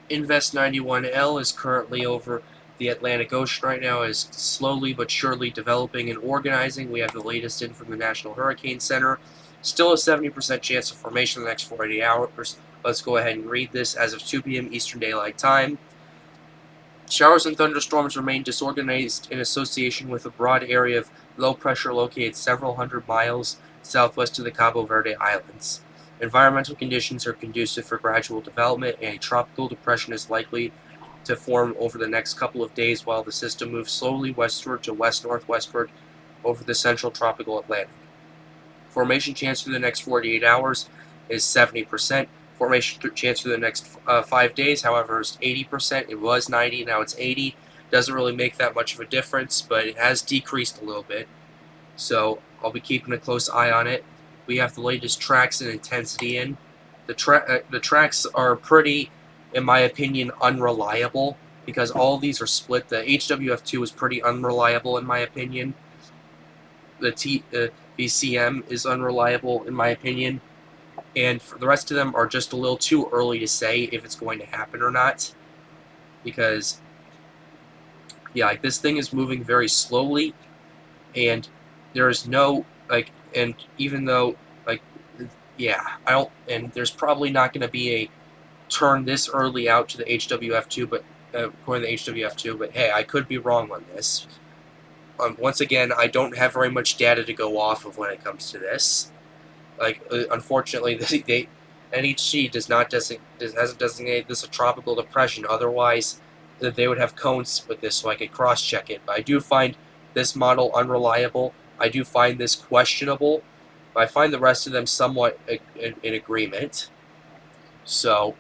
Invest 91L is currently over the Atlantic Ocean right now, is slowly but surely developing and organizing. We have the latest in from the National Hurricane Center. Still a 70% chance of formation in the next 48 hours. Let's go ahead and read this as of 2 p.m. Eastern Daylight Time. Showers and thunderstorms remain disorganized in association with a broad area of low pressure located several hundred miles southwest of the Cabo Verde Islands. Environmental conditions are conducive for gradual development, and a tropical depression is likely to form over the next couple of days while the system moves slowly westward to west-northwestward over the central tropical Atlantic. Formation chance for the next 48 hours is 70%. Formation chance for the next 5 days, however, is 80%. It was 90, now it's 80. Doesn't really make that much of a difference, but it has decreased a little bit. So I'll be keeping a close eye on it. We have the latest tracks and intensity in. The tracks are pretty, in my opinion, unreliable because all of these are split. The HWF2 is pretty unreliable in my opinion. The VCM is unreliable in my opinion, and for the rest of them are just a little too early to say if it's going to happen or not. Because yeah, like this thing is moving very slowly, and there is no and even though yeah, I don't, and there's probably not going to be a turn this early out to the HWF2, but according to the HWF2, but hey, I could be wrong on this. Once again, I don't have very much data to go off of when it comes to this. Unfortunately, NHC hasn't designated this a tropical depression. Otherwise, they would have cones with this so I could cross-check it. But I do find this model unreliable. I do find this questionable. But I find the rest of them somewhat in agreement. So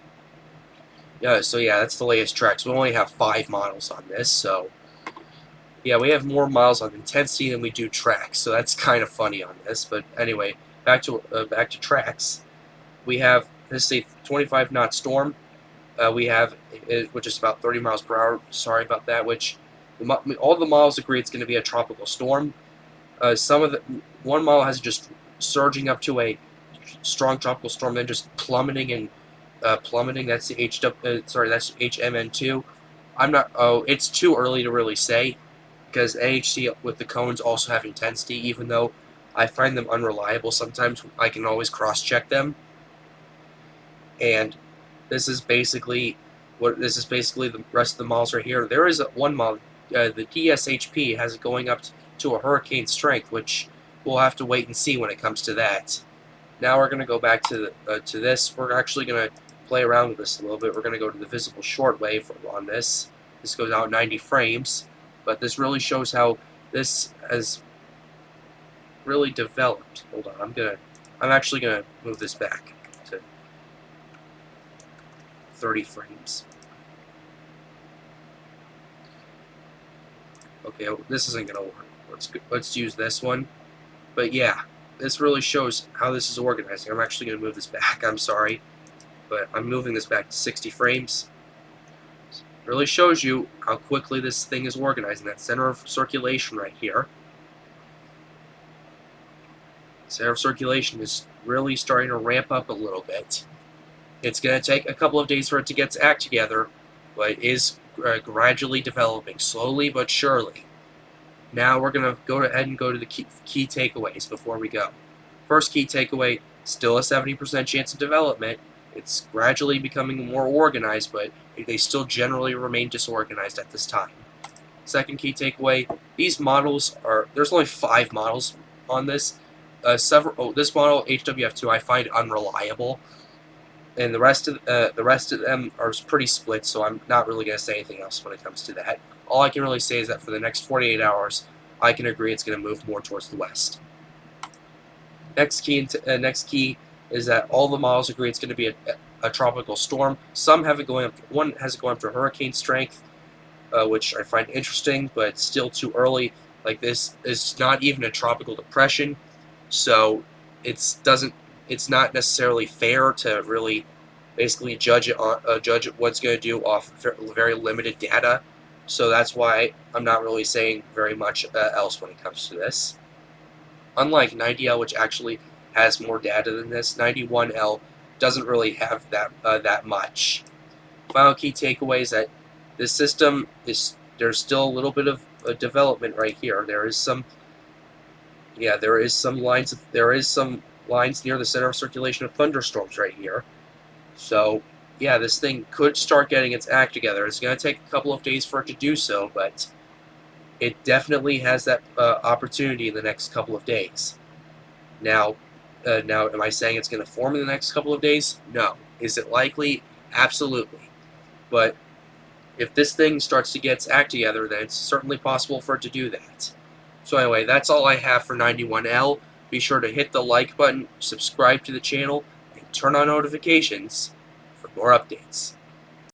yeah, that's the latest tracks. We only have 5 models on this, so yeah, we have more miles on intensity than we do tracks, so that's kind of funny on this. But anyway, back to tracks. We have this is a 25 knot storm. We have which is about 30 miles per hour. Sorry about that. Which all the models agree it's going to be a tropical storm. Some of the one model has just surging up to a strong tropical storm, then just plummeting and plummeting. That's the that's HMN2. I'm not. Oh, it's too early to really say because NHC with the cones also have intensity, even though I find them unreliable. Sometimes I can always cross-check them, and this is basically the rest of the models right here. There is one model, the DSHP has it going up to a hurricane strength, which we'll have to wait and see when it comes to that. Now we're going to go back to this. We're actually going to play around with this a little bit. We're going to go to the visible shortwave on this. This goes out 90 frames, but this really shows how this has really developed. Hold on, I'm actually gonna move this back to 30 frames. Okay, this isn't gonna work. Let's use this one. But yeah, this really shows how this is organizing. I'm actually gonna move this back. I'm sorry, but I'm moving this back to 60 frames. It really shows you how quickly this thing is organizing. That center of circulation right here. Center of circulation is really starting to ramp up a little bit. It's going to take a couple of days for it to get its act together, but it is gradually developing, slowly but surely. Now we're going to go ahead and go to the key takeaways before we go. First key takeaway, still a 70% chance of development. It's gradually becoming more organized, but they still generally remain disorganized at this time. Second key takeaway, these models there's only 5 models on this. This model HWF2 I find unreliable, and the rest of them are pretty split. So I'm not really gonna say anything else when it comes to that. All I can really say is that for the next 48 hours, I can agree it's going to move more towards the west. Next key is that all the models agree it's going to be a tropical storm. Some have it going up. One has it going up to hurricane strength, which I find interesting, but still too early. Like this is not even a tropical depression, so it's not necessarily fair to really basically judge what's going to do off very limited data. So that's why I'm not really saying very much else when it comes to this. Unlike 90L, which actually has more data than this, 91L doesn't really have that much. final key takeaway is that this system is, there's still a little bit of development right here. There is some lines near the center of circulation of thunderstorms right here. So yeah, this thing could start getting its act together. It's going to take a couple of days for it to do so, but it definitely has that opportunity in the next couple of days. Now, am I saying it's going to form in the next couple of days? No. Is it likely? Absolutely. But if this thing starts to get its act together, then it's certainly possible for it to do that. So anyway, that's all I have for 91L. Be sure to hit the like button, subscribe to the channel, and turn on notifications for more updates.